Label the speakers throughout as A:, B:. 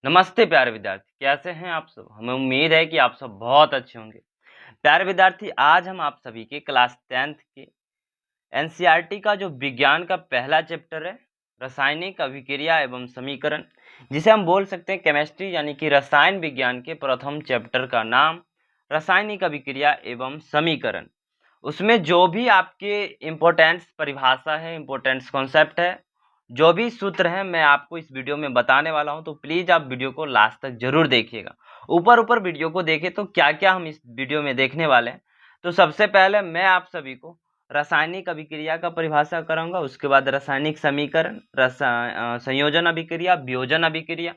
A: नमस्ते प्यारे विद्यार्थी, कैसे हैं आप सब। हमें उम्मीद है कि आप सब बहुत अच्छे होंगे। प्यारे विद्यार्थी, आज हम आप सभी के क्लास 10th के एनसीईआरटी का जो विज्ञान का पहला चैप्टर है, रासायनिक अभिक्रिया एवं समीकरण, जिसे हम बोल सकते हैं केमिस्ट्री यानी कि रसायन विज्ञान के प्रथम चैप्टर का नाम रासायनिक अभिक्रिया एवं समीकरण। उसमें जो भी आपके इम्पोर्टेंट्स परिभाषा है, इम्पोर्टेंट्स कॉन्सेप्ट है, जो भी सूत्र हैं, मैं आपको इस वीडियो में बताने वाला हूं। तो प्लीज़ आप वीडियो को लास्ट तक जरूर देखिएगा। ऊपर वीडियो को देखें तो क्या क्या हम इस वीडियो में देखने वाले हैं। तो सबसे पहले मैं आप सभी को रासायनिक अभिक्रिया का परिभाषा कराऊंगा, उसके बाद रासायनिक समीकरण, संयोजन अभिक्रिया, वियोजन अभिक्रिया,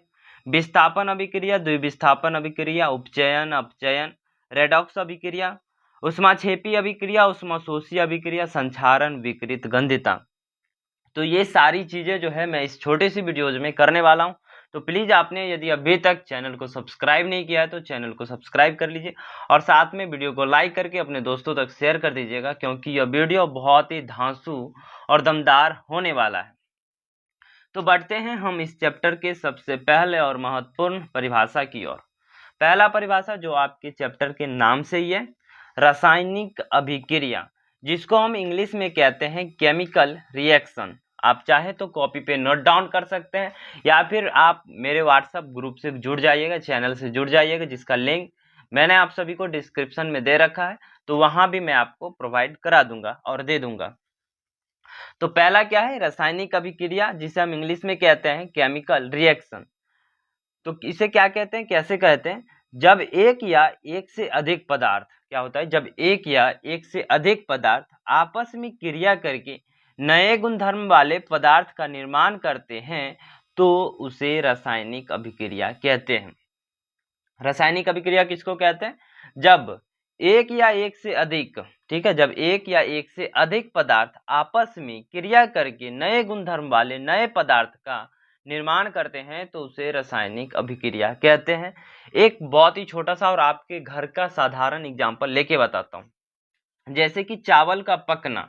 A: विस्थापन अभिक्रिया, द्विविस्थापन अभिक्रिया, उपचयन, अपचयन, रेडॉक्स अभिक्रिया, ऊष्माक्षेपी अभिक्रिया, ऊष्माशोषी अभिक्रिया, संक्षारण, विकृत गंधिता। तो ये सारी चीजें जो है मैं इस छोटे सी वीडियोज में करने वाला हूँ। तो प्लीज आपने यदि अभी तक चैनल को सब्सक्राइब नहीं किया है तो चैनल को सब्सक्राइब कर लीजिए और साथ में वीडियो को लाइक करके अपने दोस्तों तक शेयर कर दीजिएगा, क्योंकि यह वीडियो बहुत ही धांसू और दमदार होने वाला है। तो बढ़ते हैं हम इस चैप्टर के सबसे पहले और महत्वपूर्ण परिभाषा की ओर। पहला परिभाषा जो आपके चैप्टर के नाम से ही है, रासायनिक अभिक्रिया, जिसको हम इंग्लिश में कहते हैं केमिकल रिएक्शन। आप चाहे तो कॉपी पे नोट डाउन कर सकते हैं या फिर आप मेरे व्हाट्सएप ग्रुप से जुड़ जाइएगा, चैनल से जुड़ जाइएगा, जिसका लिंक मैंने आप सभी को डिस्क्रिप्शन में दे रखा है। तो वहां भी मैं आपको प्रोवाइड करा दूंगा और दे दूंगा। तो पहला क्या है, रासायनिक अभिक्रिया, जिसे हम इंग्लिश में कहते हैं केमिकल रिएक्शन। तो इसे क्या कहते हैं, कैसे कहते हैं, जब एक या एक से अधिक पदार्थ, क्या होता है, जब एक या एक से अधिक पदार्थ आपस में क्रिया करके नए गुणधर्म वाले पदार्थ का निर्माण करते हैं तो उसे रासायनिक अभिक्रिया कहते हैं। रासायनिक अभिक्रिया किसको कहते हैं, जब एक या एक से अधिक, ठीक है, जब एक या एक से अधिक पदार्थ आपस में क्रिया करके नए गुणधर्म वाले नए पदार्थ का निर्माण करते हैं तो उसे रासायनिक अभिक्रिया कहते हैं। एक बहुत ही छोटा सा और आपके घर का साधारण एग्जांपल लेके बताता हूँ। जैसे कि चावल का पकना,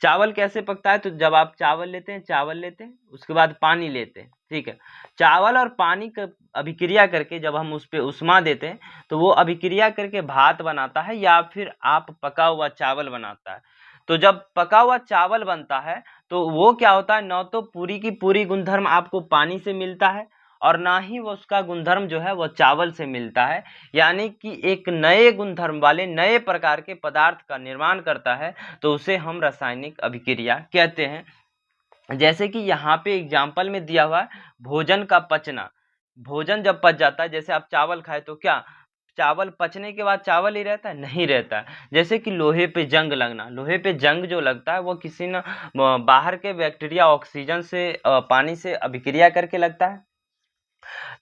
A: चावल कैसे पकता है, तो जब आप चावल लेते हैं, उसके बाद पानी लेते हैं, ठीक है, चावल और पानी का अभिक्रिया करके जब हम उस पे उष्मा देते हैं तो वो अभिक्रिया करके भात बनाता है या फिर आप पका हुआ चावल बनाता है। तो जब पका हुआ चावल बनता है तो वो क्या होता है, न तो पूरी की पूरी गुणधर्म आपको पानी से मिलता है और ना ही वो उसका गुणधर्म जो है वो चावल से मिलता है, यानी कि एक नए गुणधर्म वाले नए प्रकार के पदार्थ का निर्माण करता है। तो उसे हम रासायनिक अभिक्रिया कहते हैं। जैसे कि यहाँ पे एग्जाम्पल में दिया हुआ है, भोजन का पचना। भोजन जब पच जाता है, जैसे आप चावल खाए तो क्या चावल पचने के बाद चावल ही रहता है, नहीं रहता है। जैसे कि लोहे पे जंग लगना, लोहे पे जंग जो लगता है वो किसी न बाहर के बैक्टीरिया ऑक्सीजन से पानी से अभिक्रिया करके लगता है।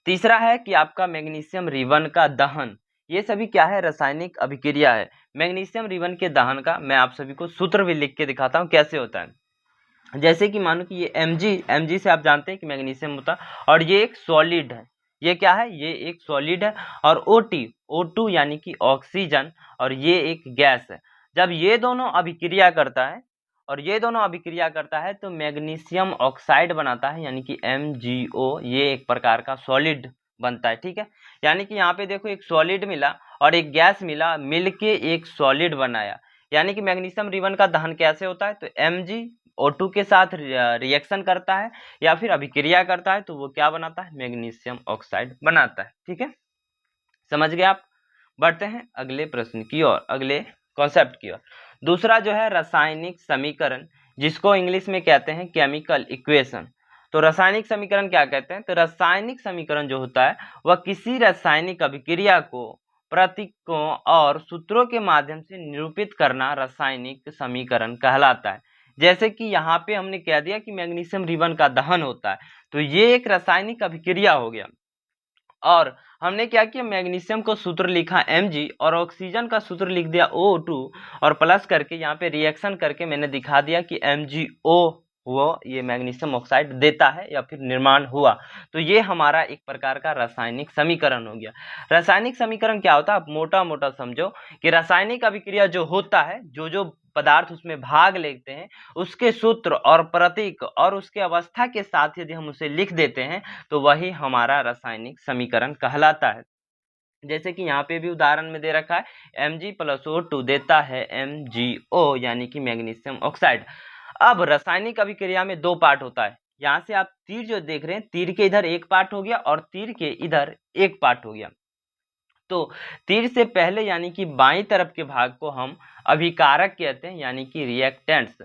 A: तीसरा है कि आपका मैग्नीशियम रिबन का दहन, ये सभी क्या है, रासायनिक अभिक्रिया है। मैग्नीशियम रिबन के दहन का मैं आप सभी को सूत्र भी लिख के दिखाता हूँ कैसे होता है। जैसे कि मानो कि ये Mg से आप जानते हैं कि मैग्नीशियम होता है और ये एक सॉलिड है, ये क्या है, ये एक सॉलिड है। और O2 यानी कि ऑक्सीजन, और ये एक गैस है। जब ये दोनों अभिक्रिया करता है तो मैग्नीशियम ऑक्साइड बनाता है, यानी कि MgO, ये एक प्रकार का सॉलिड बनता है, ठीक है। यानी कि यहाँ पे देखो एक सॉलिड मिला और एक गैस मिला, मिलके एक सॉलिड बनाया। यानी कि मैग्नीशियम रिबन का दहन कैसे होता है, तो MgO2 के साथ रिएक्शन करता है या फिर अभिक्रिया करता है तो वो क्या बनाता है, मैग्नीशियम ऑक्साइड बनाता है, ठीक है, समझ गए आप। बढ़ते हैं अगले प्रश्न की ओर, अगले कॉन्सेप्ट की ओर। दूसरा जो है रासायनिक समीकरण, जिसको इंग्लिश में कहते हैं केमिकल इक्वेशन। तो रासायनिक समीकरण क्या कहते हैं, तो रासायनिक समीकरण जो होता है वह किसी रासायनिक अभिक्रिया को प्रतीकों और सूत्रों के माध्यम से निरूपित करना रासायनिक समीकरण कहलाता है। जैसे कि यहाँ पे हमने कह दिया कि मैग्नीशियम रिबन का दहन होता है, तो ये एक रासायनिक अभिक्रिया हो गया। और हमने क्या किया, मैग्नीशियम को सूत्र लिखा Mg और ऑक्सीजन का सूत्र लिख दिया O2 और प्लस करके यहाँ पे रिएक्शन करके मैंने दिखा दिया कि MgO वो ये मैग्नीशियम ऑक्साइड देता है या फिर निर्माण हुआ। तो ये हमारा एक प्रकार का रासायनिक समीकरण हो गया। रासायनिक समीकरण क्या होता है, आप मोटा मोटा समझो कि रासायनिक अभिक्रिया जो होता है, जो पदार्थ उसमें भाग लेते हैं उसके सूत्र और प्रतीक और उसके अवस्था के साथ यदि हम उसे लिख देते हैं तो वही हमारा रासायनिक समीकरण कहलाता है। जैसे कि यहाँ पे भी उदाहरण में दे रखा है Mg+O2 देता है MgO यानी कि मैग्नीशियम ऑक्साइड। अब रासायनिक अभिक्रिया में दो पार्ट होता है। यहाँ से आप तीर जो देख रहे हैं, तीर के इधर एक पार्ट हो गया और तीर के इधर एक पार्ट हो गया। तो तीर से पहले यानी कि बाईं तरफ के भाग को हम अभिकारक कहते हैं यानी कि रिएक्टेंट्स।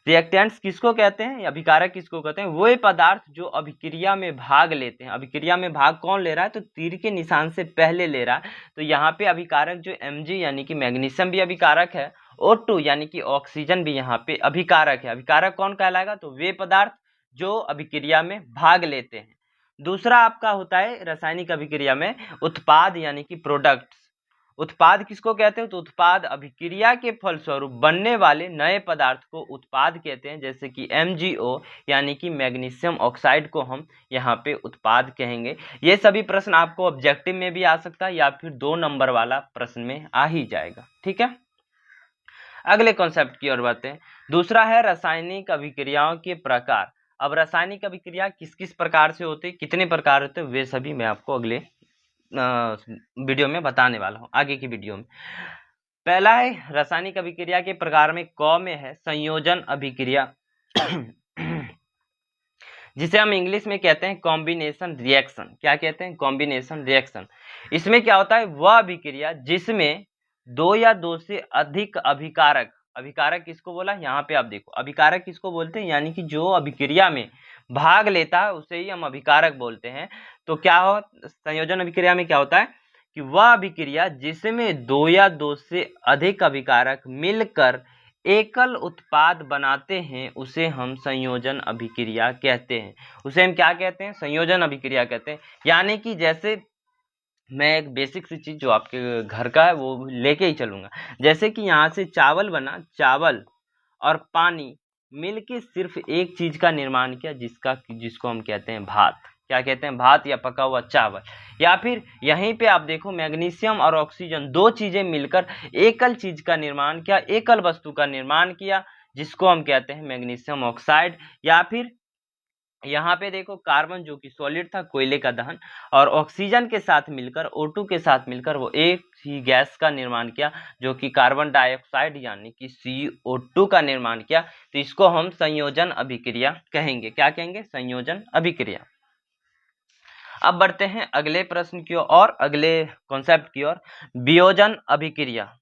A: रिएक्टेंट्स किसको कहते हैं, अभिकारक किसको कहते हैं, वो पदार्थ जो अभिक्रिया में भाग लेते हैं। अभिक्रिया में भाग कौन ले रहा है, तो तीर के निशान से पहले ले रहा है। तो यहाँ पे अभिकारक जो Mg यानी कि मैग्नीशियम भी अभिकारक है, O2 यानी कि ऑक्सीजन भी यहाँ पे अभिकारक है। अभिकारक कौन कहलाएगा, तो वे पदार्थ जो अभिक्रिया में भाग लेते हैं। दूसरा आपका होता है रासायनिक अभिक्रिया में उत्पाद यानी कि प्रोडक्ट्स। उत्पाद किसको कहते हैं, तो उत्पाद अभिक्रिया के फलस्वरूप बनने वाले नए पदार्थ को उत्पाद कहते हैं। जैसे कि MgO यानी कि मैग्नीशियम ऑक्साइड को हम यहाँ पे उत्पाद कहेंगे। ये सभी प्रश्न आपको ऑब्जेक्टिव में भी आ सकता है या फिर 2 नंबर वाला प्रश्न में आ ही जाएगा। ठीक है, अगले कॉन्सेप्ट की ओर बढ़ते हैं। दूसरा है रासायनिक अभिक्रियाओं के प्रकार। अब रासायनिक अभिक्रिया किस किस प्रकार से होते हैं, कितने प्रकार होते हैं, वे सभी मैं आपको अगले वीडियो में बताने वाला हूँ, आगे की वीडियो में। पहला है रासायनिक अभिक्रिया के प्रकार में क में है संयोजन अभिक्रिया जिसे हम इंग्लिश में कहते हैं कॉम्बिनेशन रिएक्शन। क्या कहते हैं, कॉम्बिनेशन रिएक्शन। इसमें क्या होता है, वह अभिक्रिया जिसमें 2 या 2 से अधिक अभिकारक, अभिकारक किसको बोला, यहाँ पे आप देखो अभिकारक किसको बोलते हैं, यानी कि जो अभिक्रिया में भाग लेता है उसे ही हम अभिकारक बोलते हैं। तो क्या हो, संयोजन अभिक्रिया में क्या होता है कि वह अभिक्रिया जिसमें 2 या 2 से अधिक अभिकारक मिलकर एकल उत्पाद बनाते हैं उसे हम संयोजन अभिक्रिया कहते हैं। उसे हम क्या कहते हैं, संयोजन अभिक्रिया कहते हैं। यानी कि जैसे मैं एक बेसिक सी चीज जो आपके घर का है वो लेके ही चलूंगा। जैसे कि यहाँ से चावल बना, चावल और पानी मिलके सिर्फ एक चीज का निर्माण किया जिसको हम कहते हैं भात। क्या कहते हैं, भात या पका हुआ चावल। या फिर यहीं पे आप देखो मैग्नीशियम और ऑक्सीजन 2 चीजें मिलकर एकल चीज का निर्माण किया, एकल वस्तु का निर्माण किया जिसको हम कहते हैं मैग्नीशियम ऑक्साइड। या फिर यहाँ पे देखो कार्बन जो कि सॉलिड था, कोयले का दहन, और ऑक्सीजन के साथ मिलकर O2 के साथ मिलकर वो एक ही गैस का निर्माण किया जो कि कार्बन डाइऑक्साइड यानी कि CO2 का निर्माण किया। तो इसको हम संयोजन अभिक्रिया कहेंगे। क्या कहेंगे, संयोजन अभिक्रिया। अब बढ़ते हैं अगले प्रश्न की ओर और अगले कॉन्सेप्ट की ओर, वियोजन अभिक्रिया।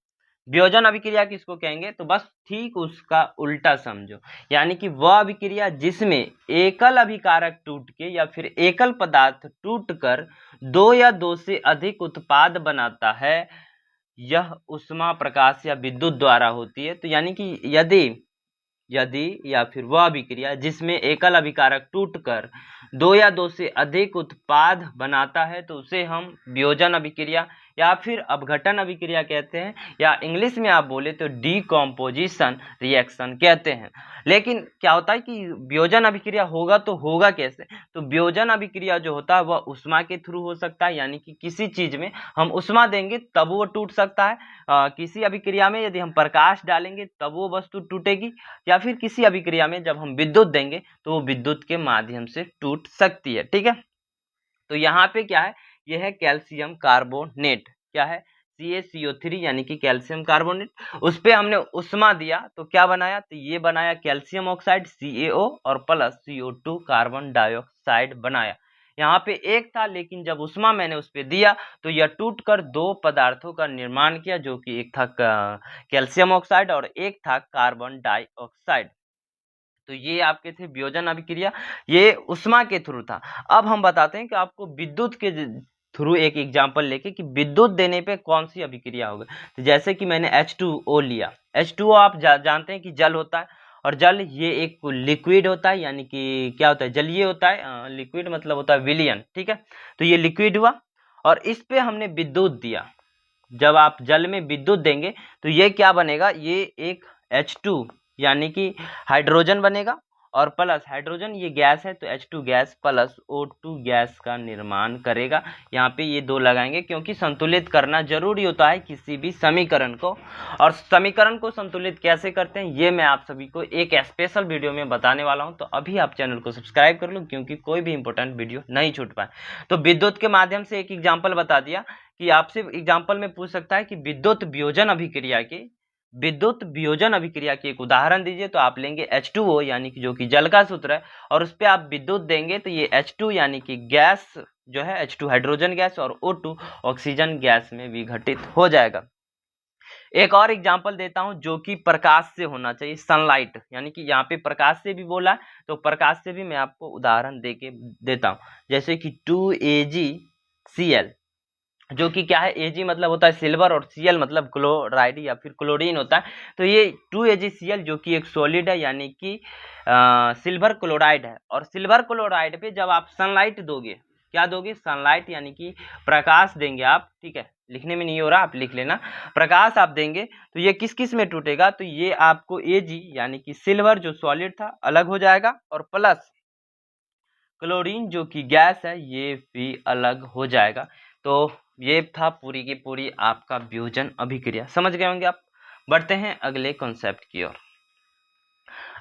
A: वियोजन अभिक्रिया किसको कहेंगे, तो बस ठीक उसका उल्टा समझो। यानी कि वह अभिक्रिया जिसमें एकल अभिकारक टूट के या फिर एकल पदार्थ टूटकर 2 या 2 से अधिक उत्पाद बनाता है, यह ऊष्मा, प्रकाश या विद्युत द्वारा होती है। तो यानी कि यदि या फिर वह अभिक्रिया जिसमें एकल अभिकारक टूटकर 2 या 2 से अधिक उत्पाद बनाता है तो उसे हम वियोजन अभिक्रिया या फिर अपघटन अभिक्रिया कहते हैं, या इंग्लिश में आप बोले तो डीकॉम्पोजिशन रिएक्शन कहते हैं। लेकिन क्या होता है कि वियोजन अभिक्रिया होगा तो होगा कैसे, तो वियोजन अभिक्रिया जो होता है वह ऊष्मा के थ्रू हो सकता है। यानी कि किसी चीज में हम ऊष्मा देंगे तब वो टूट सकता है। किसी अभिक्रिया में यदि हम प्रकाश डालेंगे तब वो वस्तु टूटेगी, या फिर किसी अभिक्रिया में जब हम विद्युत देंगे तो वो विद्युत के माध्यम से टूट सकती है। ठीक है, तो यहाँ पे क्या है, यह है कैल्शियम कार्बोनेट। क्या है, CaCO3 यानी कि कैल्शियम कार्बोनेट। उस पे हमने ऊष्मा दिया तो क्या बनाया, तो ये बनाया कैल्शियम ऑक्साइड CaO और प्लस CO2 कार्बन डाइऑक्साइड बनाया। यहाँ पे एक था लेकिन जब ऊष्मा मैंने उस पे दिया तो यह टूटकर 2 पदार्थों का निर्माण किया, जो कि एक था कैल्शियम ऑक्साइड और एक था कार्बन डाइऑक्साइड। तो ये आपके थे वियोजन अभिक्रिया, ये ऊष्मा के थ्रू था। अब हम बताते हैं कि आपको विद्युत के थ्रू एक एग्जांपल लेके कि विद्युत देने पे कौन सी अभिक्रिया होगी। तो जैसे कि मैंने H2O लिया, H2O आप जानते हैं कि जल होता है, और जल ये एक लिक्विड होता है। यानी कि क्या होता है, जलीय होता है, लिक्विड मतलब होता है विलयन। ठीक है, तो ये लिक्विड हुआ और इस पे हमने विद्युत दिया। जब आप जल में विद्युत देंगे तो ये क्या बनेगा, ये एक H2 यानी कि हाइड्रोजन बनेगा, और प्लस हाइड्रोजन ये गैस है तो H2 gas plus O2 gas का निर्माण करेगा। यहाँ पे ये दो लगाएंगे क्योंकि संतुलित करना जरूरी होता है किसी भी समीकरण को। और समीकरण को संतुलित कैसे करते हैं ये मैं आप सभी को एक स्पेशल वीडियो में बताने वाला हूँ। तो अभी आप चैनल को सब्सक्राइब कर लो क्योंकि कोई भी इंपॉर्टेंट वीडियो नहीं छूट पाए। तो विद्युत के माध्यम से एक एग्जाम्पल बता दिया कि आपसे एग्जाम्पल में पूछ सकता है कि विद्युत वियोजन अभिक्रिया की एक उदाहरण दीजिए। तो आप लेंगे H2O यानी कि जो कि जल का सूत्र है और उस पर आप विद्युत देंगे तो ये H2 यानी कि गैस जो है H2 हाइड्रोजन गैस और O2 ऑक्सीजन गैस में विघटित हो जाएगा। एक और एग्जांपल देता हूं जो कि प्रकाश से होना चाहिए, सनलाइट, यानी कि यहाँ पे प्रकाश से भी बोला तो प्रकाश से भी मैं आपको उदाहरण देके देता हूं। जैसे कि 2AgCl जो कि क्या है, Ag मतलब होता है सिल्वर और Cl मतलब क्लोराइड या फिर क्लोरीन होता है। तो ये 2AgCl जो कि एक सॉलिड है यानी कि सिल्वर क्लोराइड है। और सिल्वर क्लोराइड पे जब आप सनलाइट दोगे, क्या दोगे, सनलाइट यानी कि प्रकाश देंगे आप, ठीक है, लिखने में नहीं हो रहा आप लिख लेना, प्रकाश आप देंगे तो ये किस किस में टूटेगा, तो ये आपको Ag यानी कि सिल्वर जो सॉलिड था अलग हो जाएगा और प्लस क्लोरीन जो कि गैस है ये भी अलग हो जाएगा। तो ये था पूरी की पूरी आपका वियोजन अभिक्रिया, समझ गए होंगे आप। बढ़ते हैं अगले कॉन्सेप्ट की ओर।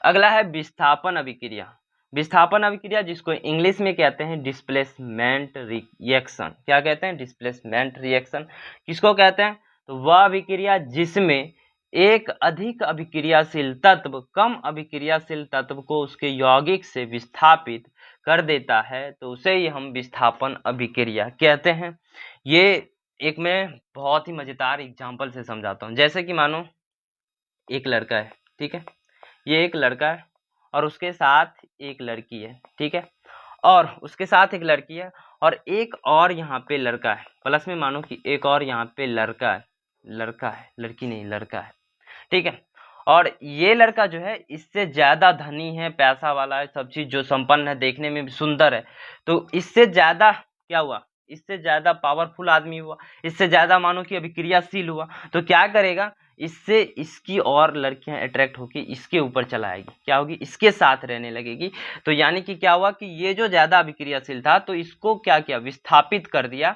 A: अगला है विस्थापन अभिक्रिया। विस्थापन अभिक्रिया जिसको इंग्लिश में कहते हैं डिस्प्लेसमेंट रिएक्शन। क्या कहते हैं, डिस्प्लेसमेंट रिएक्शन। किसको कहते हैं, तो वह अभिक्रिया जिसमें एक अधिक अभिक्रियाशील तत्व कम अभिक्रियाशील तत्व को उसके यौगिक से विस्थापित कर देता है, तो उसे ही हम विस्थापन अभिक्रिया कहते हैं। ये एक मैं बहुत ही मजेदार एग्जांपल से समझाता हूँ। जैसे कि मानो एक लड़का है, ठीक है, ये एक लड़का है और उसके साथ एक लड़की है, ठीक है, और उसके साथ एक लड़की है और एक और यहाँ पे लड़का है, प्लस में मानो कि एक और यहाँ पे लड़का है, लड़की नहीं लड़का है, ठीक है। और ये लड़का जो है इससे ज्यादा धनी है, पैसा वाला है, सब चीज जो संपन्न है, देखने में भी सुंदर है। तो इससे ज्यादा क्या हुआ, इससे ज्यादा पावरफुल आदमी हुआ, इससे ज्यादा मानो कि अभिक्रियाशील हुआ। तो क्या करेगा, इससे इसकी और लड़कियां अट्रैक्ट होकर इसके ऊपर चला आएगी, क्या होगी, इसके साथ रहने लगेगी। तो यानी कि क्या हुआ कि ये जो ज्यादा अभिक्रियाशील था तो इसको क्या किया, विस्थापित कर दिया,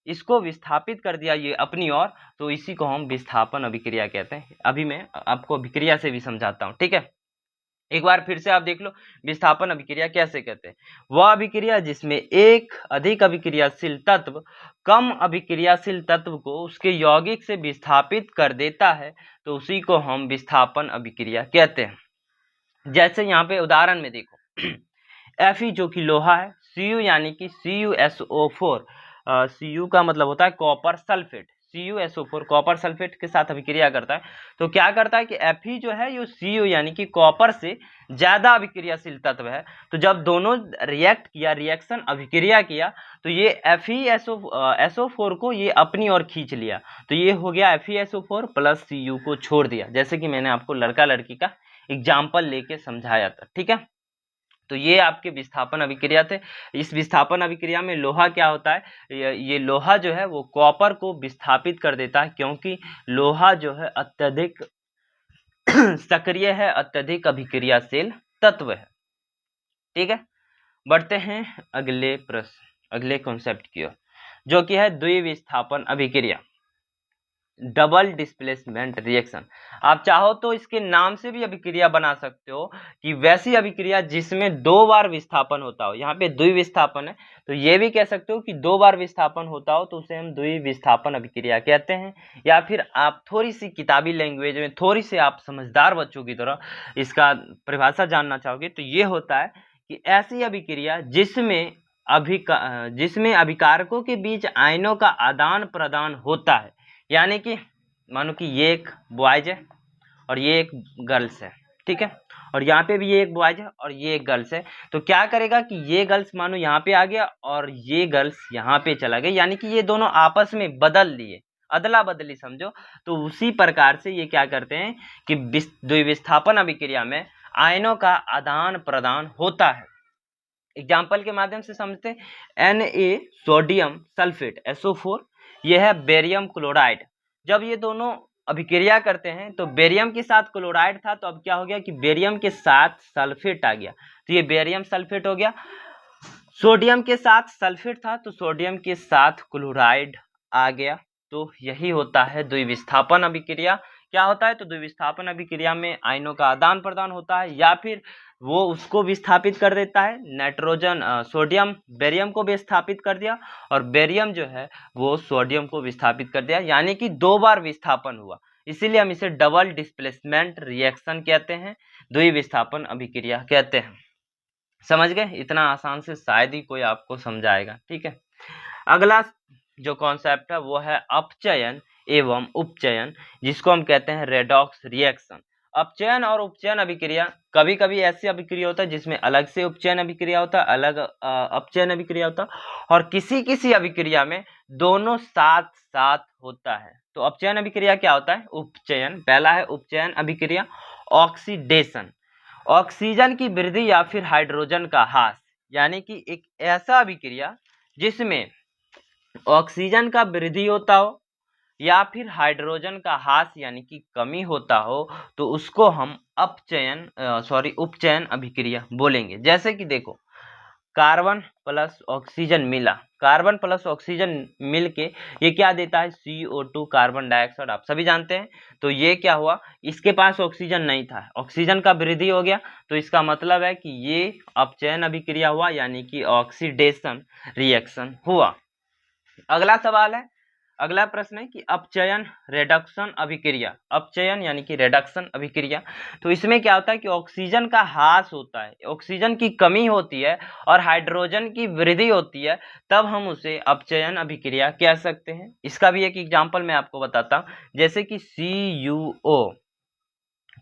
A: इसको विस्थापित कर दिया ये अपनी ओर। तो इसी को हम विस्थापन अभिक्रिया कहते हैं। अभी मैं आपको अभिक्रिया से भी समझाता हूँ, ठीक है। एक बार फिर से आप देख लो विस्थापन अभिक्रिया कैसे कहते हैं। वह अभिक्रिया जिसमें एक अधिक अभिक्रियाशील तत्व कम अभिक्रियाशील तत्व को उसके यौगिक से विस्थापित कर देता है, तो उसी को हम विस्थापन अभिक्रिया कहते हैं। जैसे यहाँ पे उदाहरण में देखो Fe जो कि लोहा है, Cu यानी कि CuSO4, Cu का मतलब होता है copper sulphate, CuSO4 copper sulphate के साथ अभिक्रिया करता है। तो क्या करता है कि Fe जो है ये Cu यानी कि कॉपर से ज्यादा अभिक्रियाशील तत्व है। तो जब दोनों रिएक्ट किया, रिएक्शन अभिक्रिया किया, तो ये FeSO4 को ये अपनी ओर खींच लिया। तो ये हो गया FeSO4 प्लस Cu को छोड़ दिया, जैसे कि मैंने आपको लड़का लड़की का एग्जाम्पल लेके समझाया था, ठीक है। तो ये आपके विस्थापन अभिक्रिया थे। इस विस्थापन अभिक्रिया में लोहा क्या होता है, ये लोहा जो है वो कॉपर को विस्थापित कर देता है, क्योंकि लोहा जो है अत्यधिक सक्रिय है, अत्यधिक अभिक्रियाशील तत्व है, ठीक है। बढ़ते हैं अगले प्रश्न, अगले कॉन्सेप्ट की ओर, जो कि है द्विविस्थापन अभिक्रिया, डबल डिस्प्लेसमेंट रिएक्शन। आप चाहो तो इसके नाम से भी अभिक्रिया बना सकते हो कि वैसी अभिक्रिया जिसमें दो बार विस्थापन होता हो। यहाँ पे द्विविस्थापन है तो ये भी कह सकते हो कि दो बार विस्थापन होता हो तो उसे हम द्विविस्थापन अभिक्रिया कहते हैं। या फिर आप थोड़ी सी किताबी लैंग्वेज में, थोड़ी सी आप समझदार बच्चों की तरह इसका परिभाषा जानना चाहोगे तो ये होता है कि ऐसी अभिक्रिया जिसमें अभिकारकों के बीच आयनों का आदान प्रदान होता है। यानी कि मानो कि ये एक बॉयज है और ये एक गर्ल्स है, ठीक है, और यहाँ पे भी ये एक बॉयज है और ये एक गर्ल्स है। तो क्या करेगा कि ये गर्ल्स मानो यहाँ पे आ गया और ये गर्ल्स यहाँ पे चला गया, यानी कि ये दोनों आपस में बदल लिए, अदला बदली समझो। तो उसी प्रकार से ये क्या करते हैं कि द्विविस्थापन अभिक्रिया में आयनों का आदान प्रदान होता है। एग्जाम्पल के माध्यम से समझते हैं। Na सोडियम सल्फेट SO4, यह है बेरियम क्लोराइड। जब ये दोनों अभिक्रिया करते हैं तो बेरियम के साथ क्लोराइड था, तो अब क्या हो गया कि बेरियम के साथ सल्फेट आ गया, तो ये बेरियम सल्फेट हो गया। सोडियम के साथ सल्फेट था तो सोडियम के साथ क्लोराइड आ गया। तो यही होता है द्विविस्थापन अभिक्रिया। क्या होता है? तो द्विविस्थापन अभिक्रिया में आयनों का आदान प्रदान होता है, या फिर वो उसको विस्थापित कर देता है। नाइट्रोजन सोडियम बेरियम को विस्थापित कर दिया, और बेरियम जो है वो सोडियम को विस्थापित कर दिया, यानी कि 2 बार विस्थापन हुआ। इसीलिए हम इसे डबल डिस्प्लेसमेंट रिएक्शन कहते हैं, द्विविस्थापन अभिक्रिया कहते हैं। समझ गए? इतना आसान से शायद ही कोई आपको समझाएगा। ठीक है, अगला जो कॉन्सेप्ट है वो है अपचयन एवं उपचयन, जिसको हम कहते हैं रेडॉक्स रिएक्शन। अपचयन और उपचयन अभिक्रिया, कभी कभी ऐसी अभिक्रिया होता है जिसमें अलग से उपचयन अभिक्रिया होता है, अलग अपचयन अभिक्रिया होता है, और किसी किसी अभिक्रिया में दोनों साथ साथ होता है। तो अपचयन अभिक्रिया क्या होता है? उपचयन। पहला है उपचयन अभिक्रिया, ऑक्सीडेशन, ऑक्सीजन की वृद्धि या फिर हाइड्रोजन का ह्रास, यानी कि एक ऐसा अभिक्रिया जिसमें ऑक्सीजन का वृद्धि होता हो या फिर हाइड्रोजन का ह्रास यानी कि कमी होता हो, तो उसको हम उपचयन अभिक्रिया बोलेंगे। जैसे कि देखो, कार्बन प्लस ऑक्सीजन मिला, कार्बन प्लस ऑक्सीजन मिलके ये क्या देता है? CO2 कार्बन डाइऑक्साइड, आप सभी जानते हैं। तो ये क्या हुआ? इसके पास ऑक्सीजन नहीं था, ऑक्सीजन का वृद्धि हो गया, तो इसका मतलब है कि ये अपचयन अभिक्रिया हुआ, यानी कि ऑक्सीडेशन रिएक्शन हुआ। अगला सवाल है, अगला प्रश्न है कि अपचयन रेडक्शन अभिक्रिया, अपचयन यानी कि रेडक्शन अभिक्रिया, तो इसमें क्या होता है कि ऑक्सीजन का ह्रास होता है, ऑक्सीजन की कमी होती है और हाइड्रोजन की वृद्धि होती है, तब हम उसे अपचयन अभिक्रिया कह सकते हैं। इसका भी एक एग्जांपल मैं आपको बताता हूँ, जैसे कि CuO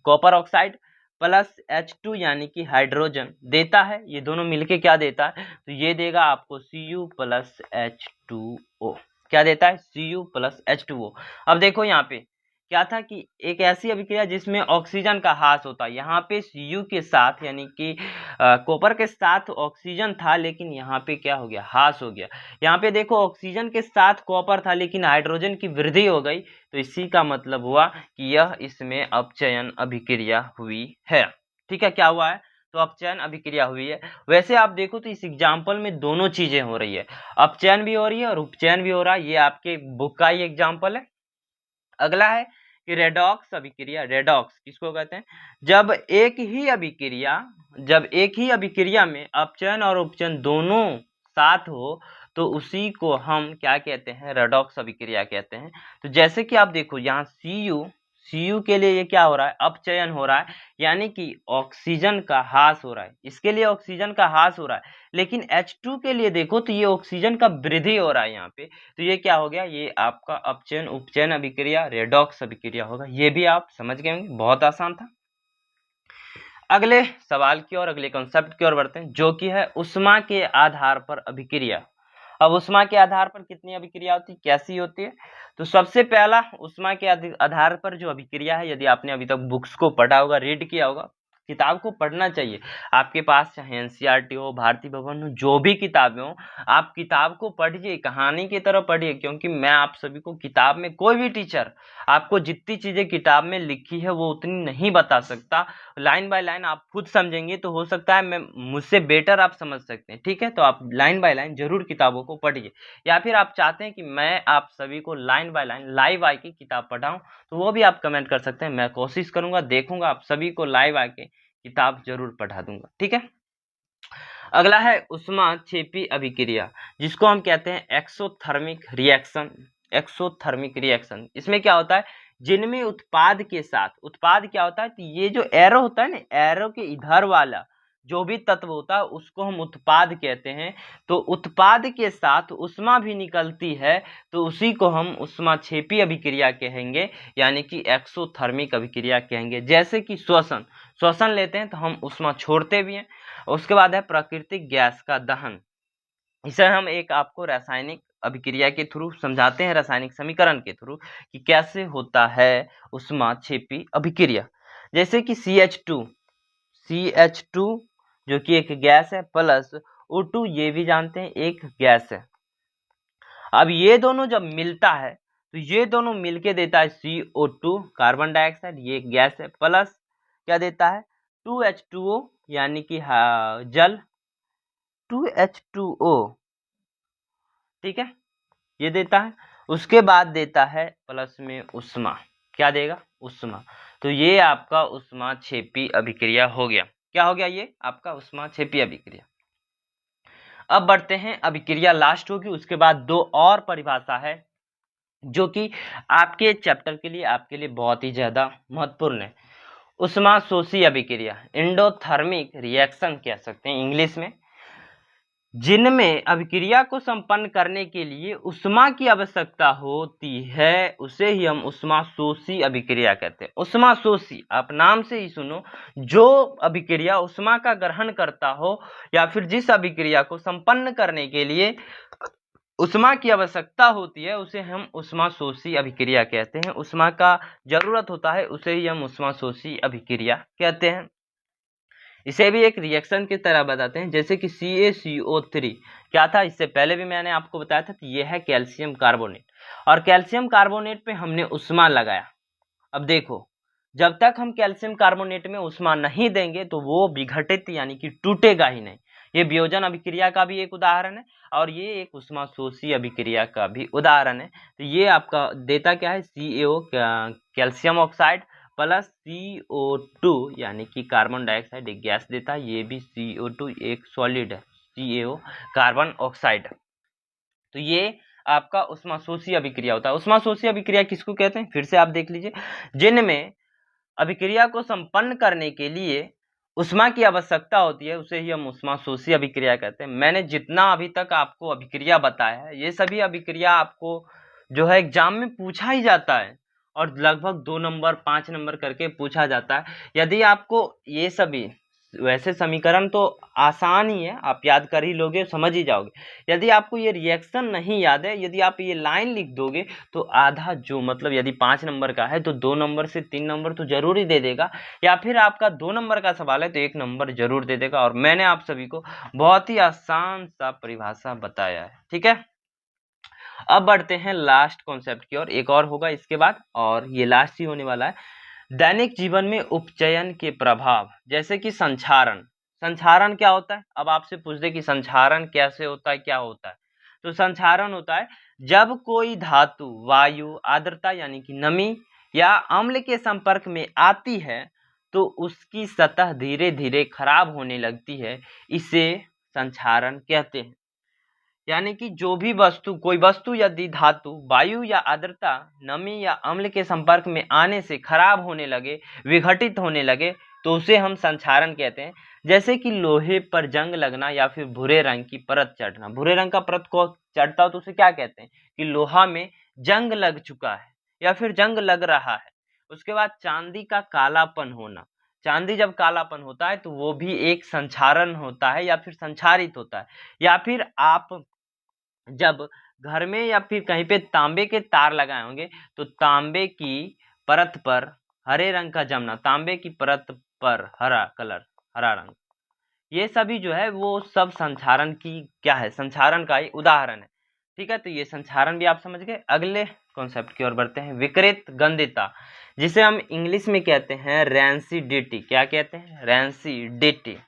A: copper oxide plus H2 यानी कि हाइड्रोजन देता है, ये दोनों मिलके क्या देता है? तो ये देगा आपको Cu प्लस H2O। क्या देता है? Cu plus H2O। अब देखो यहाँ पे क्या था कि एक ऐसी अभिक्रिया जिसमें ऑक्सीजन का ह्रास होता है, यहाँ पे Cu के साथ यानी कि कॉपर के साथ ऑक्सीजन था, लेकिन यहाँ पे क्या हो गया? ह्रास हो गया। यहाँ पे देखो ऑक्सीजन के साथ कॉपर था लेकिन हाइड्रोजन की वृद्धि हो गई, तो इसी का मतलब हुआ कि यह इसमें अपचयन अभिक्रिया हुई है। ठीक है, क्या हुआ है? तो अपचयन अभिक्रिया हुई है। वैसे आप देखो तो इस एग्जाम्पल में दोनों चीजें हो रही है, अपचयन भी हो रही है और उपचयन भी हो रहा है। ये आपके बुक का ही एग्जाम्पल है। अगला है कि रेडॉक्स अभिक्रिया, रेडॉक्स किसको कहते हैं? जब एक ही अभिक्रिया में अपचयन और उपचयन दोनों साथ हो, तो उसी को हम क्या कहते हैं? रेडॉक्स अभिक्रिया कहते हैं। तो जैसे कि आप देखो यहाँ Cu के लिए ये क्या हो रहा है? अपचयन हो रहा है, यानी कि ऑक्सीजन का ह्रास हो रहा है, इसके लिए ऑक्सीजन का ह्रास हो रहा है। लेकिन H2 के लिए देखो तो ये ऑक्सीजन का वृद्धि हो रहा है यहाँ पे, तो ये क्या हो गया? ये आपका अपचयन उपचयन अभिक्रिया रेडॉक्स अभिक्रिया होगा। ये भी आप समझ गए होंगे, बहुत आसान था। अगले सवाल की और अगले कॉन्सेप्ट की ओर बढ़ते हैं, जो कि है उष्मा के आधार पर अभिक्रिया। अब उष्मा के आधार पर कितनी अभिक्रिया होती है, कैसी होती है? तो सबसे पहला उष्मा के आधार पर जो अभिक्रिया है, यदि आपने अभी तक बुक्स को पढ़ा होगा, रीड किया होगा, किताब को पढ़ना चाहिए आपके पास, चाहे एनसीईआरटी हो, भारतीय भवन हो, जो भी किताबें हो, आप किताब को पढ़िए, कहानी की तरह पढ़िए। क्योंकि मैं आप सभी को किताब में, कोई भी टीचर आपको जितनी चीजें किताब में लिखी है वो उतनी नहीं बता सकता। लाइन बाय लाइन आप खुद समझेंगे तो हो सकता है मैं मुझसे बेटर आप समझ सकते हैं। ठीक है, तो आप लाइन बाय लाइन जरूर किताबों को पढ़िए, या फिर आप चाहते हैं कि मैं आप सभी को लाइन बाय लाइन लाइव आके किताब पढ़ाऊं, तो वो भी आप कमेंट कर सकते हैं। मैं कोशिश करूंगा, देखूंगा, आप सभी को लाइव आके किताब जरूर पढ़ा दूंगा। ठीक है, अगला है उष्माक्षेपी अभिक्रिया, जिसको हम कहते हैं एक्सोथर्मिक रिएक्शन। एक्सोथर्मिक रिएक्शन इसमें क्या होता है? जिनमें उत्पाद के साथ, उत्पाद क्या होता है? तो ये जो एरो होता है ना, एरो के इधर वाला जो भी तत्व होता है उसको हम उत्पाद कहते हैं। तो उत्पाद के साथ उष्मा भी निकलती है, तो उसी को हम उष्माक्षेपी अभिक्रिया कहेंगे, यानी कि एक्सोथर्मिक अभिक्रिया कहेंगे। जैसे कि श्वसन, श्वसन लेते हैं तो हम उष्मा छोड़ते भी हैं। उसके बाद है प्राकृतिक गैस का दहन, इसे हम एक आपको रासायनिक अभिक्रिया के थ्रू समझाते हैं, रासायनिक समीकरण के थ्रू, कि कैसे होता है उष्माक्षेपी अभिक्रिया। जैसे कि CH2 जो कि एक गैस है, प्लस O2 ये भी जानते हैं एक गैस है। अब ये दोनों जब मिलता है तो ये दोनों मिलके देता है CO2 कार्बन डाइऑक्साइड, ये गैस है, प्लस क्या देता है 2H2O यानी कि जल 2H2O, ठीक है, ये देता है। उसके बाद देता है प्लस में उष्मा, क्या देगा उष्मा। तो ये आपका ऊष्माक्षेपी अभिक्रिया हो गया। क्या हो गया ये आपका ऊष्माक्षेपी अभिक्रिया। अब बढ़ते हैं, अभिक्रिया लास्ट होगी, उसके बाद दो और परिभाषा है जो कि आपके चैप्टर के लिए आपके लिए बहुत ही ज्यादा महत्वपूर्ण है। ऊष्माशोषी अभिक्रिया, एंडोथर्मिक रिएक्शन कह सकते हैं इंग्लिश में, जिनमें अभिक्रिया को संपन्न करने के लिए उष्मा की आवश्यकता होती है, उसे ही हम उष्माशोषी अभिक्रिया कहते हैं। उष्माशोषी आप नाम से ही सुनो, जो अभिक्रिया उष्मा का ग्रहण करता हो या फिर जिस अभिक्रिया को संपन्न करने के लिए उष्मा की आवश्यकता होती है, उसे हम उष्माशोषी अभिक्रिया कहते हैं। उष्मा का जरूरत होता है, उसे ही हम उष्माशोषी अभिक्रिया कहते हैं। इसे भी एक रिएक्शन की तरह बताते हैं, जैसे कि CaCO3 क्या था, इससे पहले भी मैंने आपको बताया था, कि यह है कैल्शियम कार्बोनेट, और कैल्शियम कार्बोनेट पे हमने उष्मा लगाया। अब देखो, जब तक हम कैल्शियम कार्बोनेट में उष्मा नहीं देंगे तो वो विघटित यानी कि टूटेगा ही नहीं। ये वियोजन अभिक्रिया का भी एक उदाहरण है, और ये एक उष्माशोषी अभिक्रिया का भी उदाहरण है। तो ये आपका देता क्या है, CaO calcium oxide plus CO2 यानी कि कार्बन डाइऑक्साइड एक गैस देता है, ये भी CO2 एक सॉलिड है, CaO कार्बन ऑक्साइड। तो ये आपका उष्माशोषी अभिक्रिया होता है। उष्माशोषी अभिक्रिया किसको कहते हैं, फिर से आप देख लीजिए, जिनमें अभिक्रिया को संपन्न करने के लिए उष्मा की आवश्यकता होती है, उसे ही हम उष्माशोषी अभिक्रिया कहते हैं। मैंने जितना अभी तक आपको अभिक्रिया बताया है, ये सभी अभिक्रिया आपको जो है एग्जाम में पूछा ही जाता है, और लगभग 2 नंबर 5 नंबर करके पूछा जाता है। यदि आपको ये सभी, वैसे समीकरण तो आसान ही है, आप याद कर ही लोगे, समझ ही जाओगे। यदि आपको ये रिएक्शन नहीं याद है, यदि आप ये लाइन लिख दोगे तो आधा, जो मतलब यदि 5 नंबर का है तो 2 नंबर से 3 नंबर तो जरूर ही दे देगा, या फिर आपका 2 नंबर का सवाल है तो 1 नंबर जरूर दे देगा। और मैंने आप सभी को बहुत ही आसान सा परिभाषा बताया है, ठीक है। अब बढ़ते हैं लास्ट कॉन्सेप्ट की ओर, एक और होगा इसके बाद, और ये लास्ट ही होने वाला है। दैनिक जीवन में उपचयन के प्रभाव, जैसे कि संक्षारण। संक्षारण क्या होता है, अब आपसे पूछ दे कि संक्षारण कैसे होता है, क्या होता है, तो संक्षारण होता है जब कोई धातु वायु, आर्द्रता यानी कि नमी या अम्ल के संपर्क में आती है तो उसकी सतह धीरे धीरे खराब होने लगती है, इसे संक्षारण कहते हैं। यानी कि जो भी वस्तु, कोई वस्तु यदि धातु वायु या आर्द्रता, नमी या अम्ल के संपर्क में आने से खराब होने लगे, विघटित होने लगे, तो उसे हम संक्षारण कहते हैं। जैसे कि लोहे पर जंग लगना या फिर भूरे रंग की परत चढ़ना। भूरे रंग का परत को चढ़ता हो तो उसे क्या कहते हैं, कि लोहा में जंग लग चुका है या फिर जंग लग रहा है। उसके बाद चांदी का कालापन होना। चांदी जब कालापन होता है तो वो भी एक संक्षारण होता है या फिर संक्षारित होता है। या फिर आप जब घर में या फिर कहीं पे तांबे के तार लगाए होंगे तो तांबे की परत पर हरे रंग का जमना, तांबे की परत पर हरा कलर, हरा रंग, ये सभी जो है वो सब संक्षारण की क्या है, संक्षारण का ही उदाहरण है, ठीक है। तो ये संक्षारण भी आप समझ गए। अगले कॉन्सेप्ट की ओर बढ़ते हैं, विकृत गंधिता, जिसे हम इंग्लिश में कहते हैं रैंसिडिटी। क्या कहते हैं, रैंसिडिटी।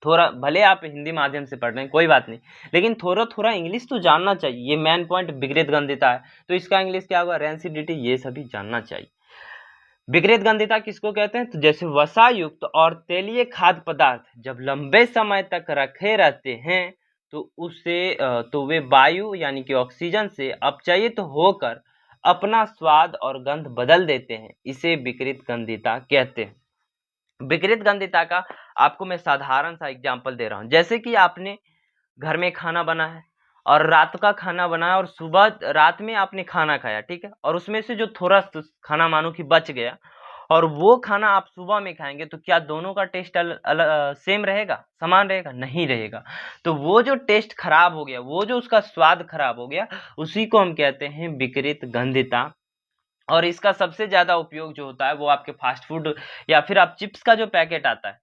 A: थोड़ा भले आप हिंदी माध्यम से पढ़ रहे हैं कोई बात नहीं, लेकिन थोड़ा थोड़ा इंग्लिश तो जानना चाहिए। ये मेन पॉइंट विकृत गंधिता है, तो इसका इंग्लिश क्या होगा, रैंसिडिटी, ये सभी जानना चाहिए। विकृत गंधिता किसको कहते हैं, तो जैसे वसा युक्त और तेलीय खाद्य पदार्थ जब लंबे समय तक रखे रहते हैं तो वे वायु यानी कि ऑक्सीजन से अपचयित होकर अपना स्वाद और गंध बदल देते हैं, इसे विकृत गंधिता कहते हैं। विकृत गंधिता का आपको मैं साधारण सा एग्जांपल दे रहा हूं, जैसे कि आपने घर में खाना बना है और रात का खाना बना है और सुबह रात में आपने खाना खाया, ठीक है, और उसमें से जो थोड़ा खाना मानो कि बच गया और वो खाना आप सुबह में खाएंगे, तो क्या दोनों का टेस्ट सेम रहेगा, समान रहेगा, नहीं रहेगा। तो वो जो टेस्ट खराब हो गया, वो जो उसका स्वाद खराब हो गया, उसी को हम कहते हैं विकृत गंधिता। और इसका सबसे ज्यादा उपयोग जो होता है वो आपके फास्ट फूड या फिर आप चिप्स का जो पैकेट आता है,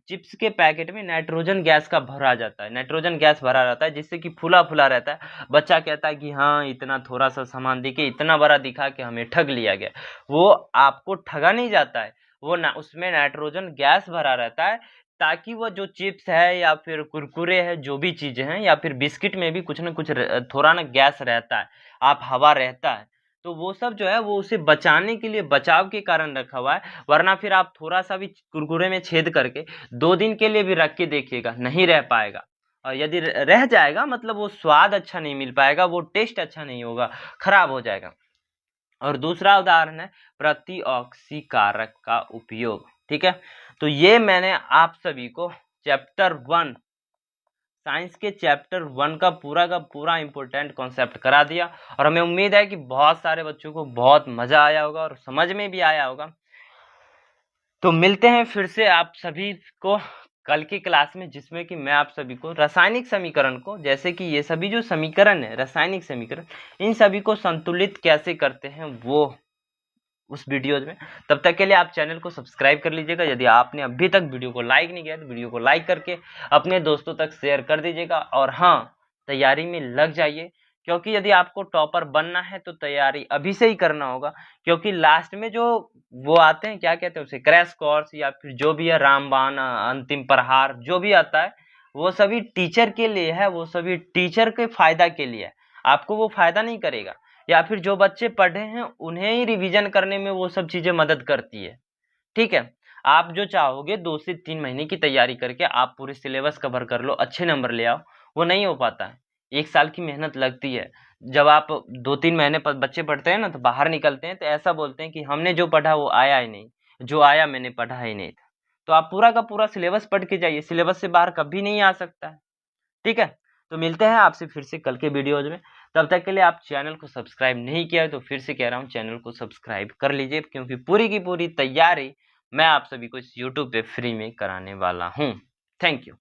A: चिप्स के पैकेट में नाइट्रोजन गैस का भरा जाता है, नाइट्रोजन गैस भरा रहता है, जिससे कि फूला फूला रहता है। बच्चा कहता है कि हाँ इतना थोड़ा सा सामान दिखे, इतना बड़ा दिखा कि हमें ठग लिया गया। वो आपको ठगा नहीं जाता है, वो ना उसमें नाइट्रोजन गैस भरा रहता है, ताकि वो जो चिप्स है या फिर कुरकुरे है, जो भी चीजें हैं, या फिर बिस्किट में भी कुछ ना कुछ थोड़ा ना गैस रहता है, आप हवा रहता है, तो वो सब जो है वो उसे बचाने के लिए, बचाव के कारण रखा हुआ है। वरना फिर आप थोड़ा सा भी कुरकुरे में छेद करके 2 दिन के लिए भी रख के देखिएगा, नहीं रह पाएगा। और यदि रह जाएगा मतलब वो स्वाद अच्छा नहीं मिल पाएगा, वो टेस्ट अच्छा नहीं होगा, खराब हो जाएगा। और दूसरा उदाहरण है प्रतिऑक्सीकारक का उपयोग। ठीक है, तो ये मैंने आप सभी को चैप्टर 1, साइंस के चैप्टर 1 का पूरा इंपॉर्टेंट कॉन्सेप्ट करा दिया। और हमें उम्मीद है कि बहुत सारे बच्चों को बहुत मजा आया होगा और समझ में भी आया होगा। तो मिलते हैं फिर से आप सभी को कल की क्लास में, जिसमें कि मैं आप सभी को रासायनिक समीकरण को, जैसे कि ये सभी जो समीकरण है रासायनिक समीकरण, इन सभी को संतुलित कैसे करते हैं वो उस वीडियो में। तब तक के लिए आप चैनल को सब्सक्राइब कर लीजिएगा। यदि आपने अभी तक वीडियो को लाइक नहीं किया तो वीडियो को लाइक करके अपने दोस्तों तक शेयर कर दीजिएगा। और हाँ, तैयारी में लग जाइए, क्योंकि यदि आपको टॉपर बनना है तो तैयारी अभी से ही करना होगा। क्योंकि लास्ट में जो वो आते हैं, क्या कहते हैं उसे, क्रैश कोर्स या फिर जो भी है, रामबाण, अंतिम प्रहार, जो भी आता है वो सभी टीचर के लिए है, वो सभी टीचर के फायदा के लिए है। आपको वो फायदा नहीं करेगा। या फिर जो बच्चे पढ़े हैं उन्हें ही रिवीजन करने में वो सब चीजें मदद करती है। ठीक है, आप जो चाहोगे 2 से 3 महीने की तैयारी करके आप पूरे सिलेबस कवर कर लो, अच्छे नंबर ले आओ, वो नहीं हो पाता है। 1 साल की मेहनत लगती है। जब आप 2-3 महीने बच्चे पढ़ते हैं ना, तो बाहर निकलते हैं तो ऐसा बोलते हैं कि हमने जो पढ़ा वो आया ही नहीं, जो आया मैंने पढ़ा ही नहीं था। तो आप पूरा का पूरा सिलेबस पढ़ के जाइए, सिलेबस से बाहर कभी नहीं आ सकता है। ठीक है, तो मिलते हैं आपसे फिर से कल के वीडियोज में। तब तक के लिए आप चैनल को सब्सक्राइब नहीं किया है तो फिर से कह रहा हूँ, चैनल को सब्सक्राइब कर लीजिए, क्योंकि पूरी की पूरी तैयारी मैं आप सभी को इस यूट्यूब पे फ्री में कराने वाला हूँ। Thank you.